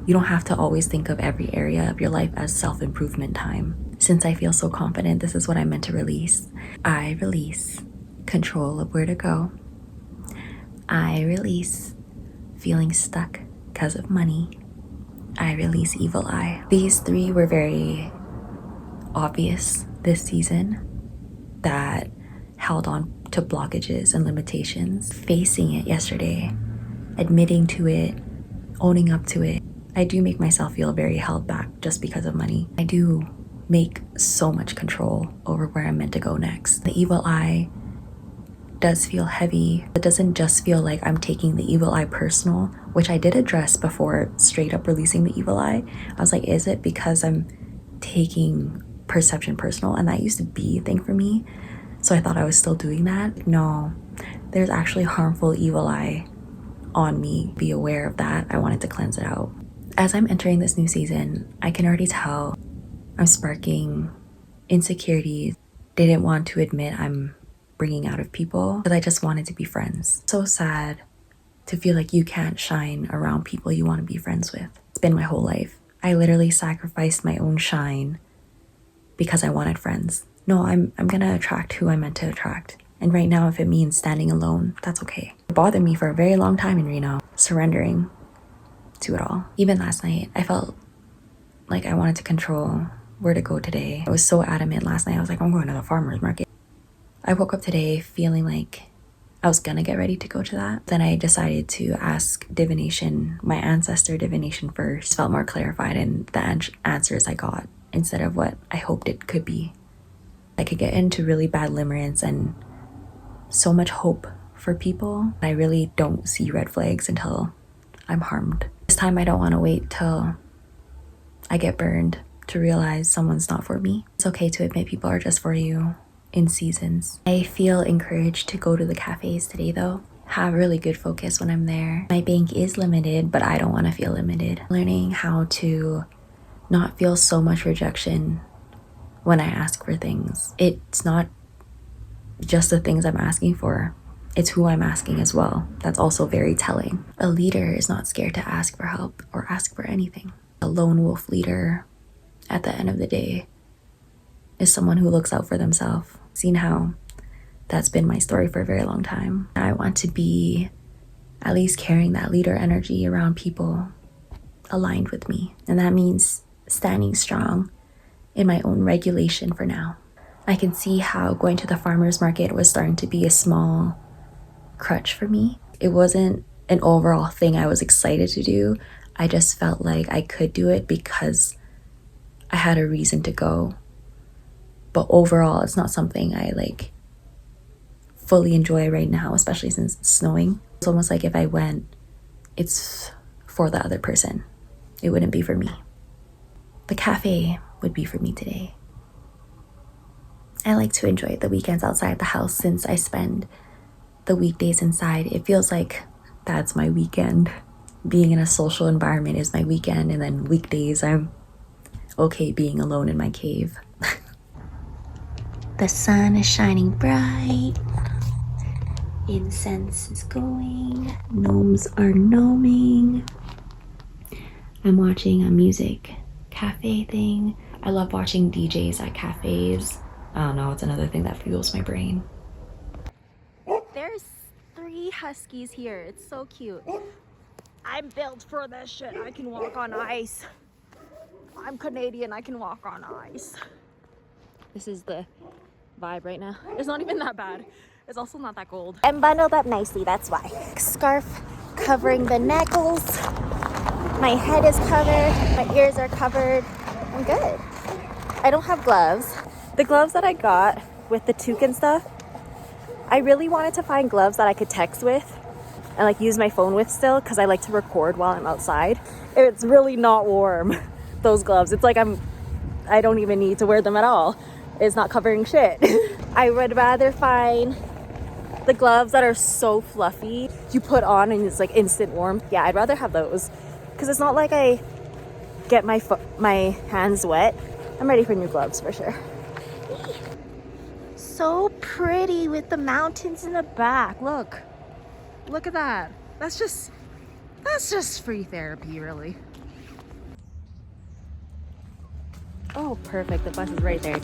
Speaker 2: you don't have to always think of every area of your life as self-improvement time. Since I feel so confident this is what I'm meant to release, I release control of where to go. I release feeling stuck because of money. I release evil eye. These three were very obvious this season that held on to blockages and limitations. Facing it yesterday, admitting to it, owning up to it. I do make myself feel very held back just because of money. I do make so much control over where I'm meant to go next. The evil eye does feel heavy. It doesn't just feel like I'm taking the evil eye personal, which I did address before straight up releasing the evil eye. I was like, is it because I'm taking perception personal? And that used to be a thing for me. So I thought I was still doing that. No, there's actually harmful evil eye on me. Be aware of that. I wanted to cleanse it out. As I'm entering this new season, I can already tell I'm sparking insecurities. Didn't want to admit I'm bringing out of people, but I just wanted to be friends. So sad to feel like you can't shine around people you want to be friends with. It's been my whole life. I literally sacrificed my own shine because I wanted friends. No, I'm gonna attract who I'm meant to attract. And right now, if it means standing alone, that's okay. It bothered me for a very long time in Reno, surrendering to it all. Even last night, I felt like I wanted to control where to go today. I was so adamant last night. I was like, I'm going to the farmer's market. I woke up today feeling like I was gonna get ready to go to that. Then I decided to ask divination, my ancestor divination first. Felt more clarified in the answers I got instead of what I hoped it could be. I could get into really bad limerence and so much hope for people. I really don't see red flags until I'm harmed. This time I don't want to wait till I get burned to realize someone's not for me. It's okay to admit people are just for you in seasons. I feel encouraged to go to the cafes today though. Have really good focus when I'm there. My bank is limited, but I don't want to feel limited. Learning how to not feel so much rejection when I ask for things. It's not just the things I'm asking for, it's who I'm asking as well. That's also very telling. A leader is not scared to ask for help or ask for anything. A lone wolf leader, at the end of the day, is someone who looks out for themselves. Seen how that's been my story for a very long time. I want to be at least carrying that leader energy around people aligned with me. And that means standing strong in my own regulation for now. I can see how going to the farmer's market was starting to be a small crutch for me. It wasn't an overall thing I was excited to do. I just felt like I could do it because I had a reason to go but overall it's not something I like fully enjoy right now, especially since it's snowing. It's almost like if I went, it's for the other person. It wouldn't be for me. The cafe would be for me today. I like to enjoy the weekends outside the house since I spend the weekdays inside. It feels like that's my weekend. Being in a social environment is my weekend, and then weekdays I'm okay being alone in my cave. The sun is shining bright. Incense is going. Gnomes are gnoming. I'm watching a music cafe thing. I love watching DJs at cafes. I don't know, it's another thing that fuels my brain. There's 3 huskies here. It's so cute. I'm built for this shit. I can walk on ice. I'm Canadian. I can walk on ice. This is the vibe right now. It's not even that bad. It's also not that cold. I'm bundled up nicely, that's why. Scarf covering the neckles. My head is covered. My ears are covered. I'm good. I don't have gloves. The gloves that I got with the toque and stuff, I really wanted to find gloves that I could text with and like use my phone with still, because I like to record while I'm outside. It's really not warm, those gloves. It's like I don't even need to wear them at all. It's not covering shit. I would rather find the gloves that are so fluffy you put on and it's like instant warmth. Yeah, I'd rather have those, because it's not like I get my hands wet. I'm ready for new gloves for sure. So pretty with the mountains in the back. Look at that. That's just free therapy, really. Oh, perfect. The bus is right there.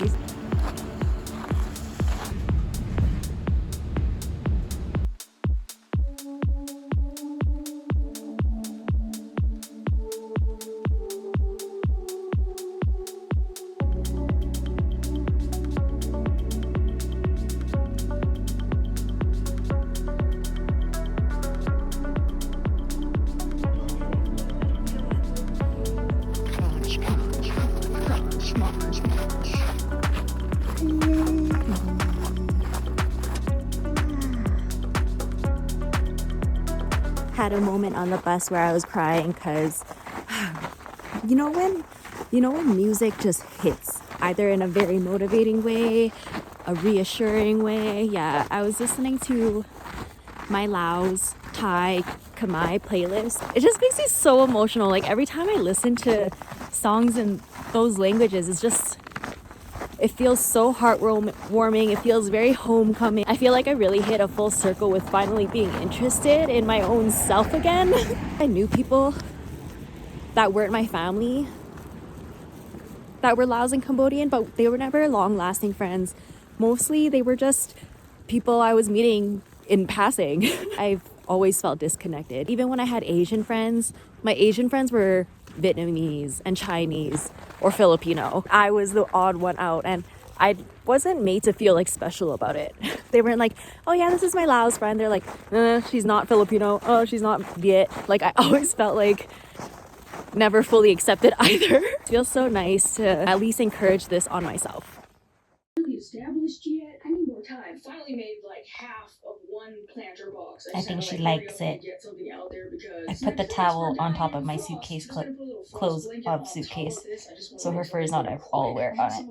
Speaker 2: Had a moment on the bus where I was crying because you know when music just hits, either in a very motivating way, a reassuring way. Yeah, I was listening to my Laos, Thai, Khmer playlist. It just makes me so emotional. Like every time I listen to songs in those languages, it feels so heartwarming. It feels very homecoming. I feel like I really hit a full circle with finally being interested in my own self again. I knew people that weren't my family that were Laos and Cambodian, but they were never long-lasting friends. Mostly they were just people I was meeting in passing. I've always felt disconnected. Even when I had Asian friends, my Asian friends were Vietnamese and Chinese or Filipino. I was the odd one out, and I wasn't made to feel like special about it. They weren't like, oh yeah, this is my Laos friend. They're like, she's not Filipino. Oh, she's not Viet. Like I always felt like never fully accepted either. It feels so nice to at least encourage this on myself.
Speaker 1: Established yet? I need more time. Finally made like half of one planter box.
Speaker 2: I think she likes it. I put the towel on top of my suitcase, clothes of suitcase, so her fur is not all wear on it.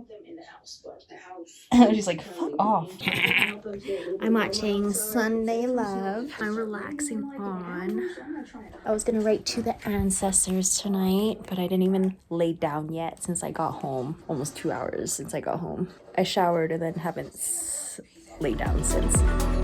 Speaker 2: She's like, fuck off. I'm watching Sunday Love. I'm relaxing on. I was gonna write to the ancestors tonight, but I didn't even lay down yet since I got home. Almost 2 hours since I got home. I showered and then haven't laid down since.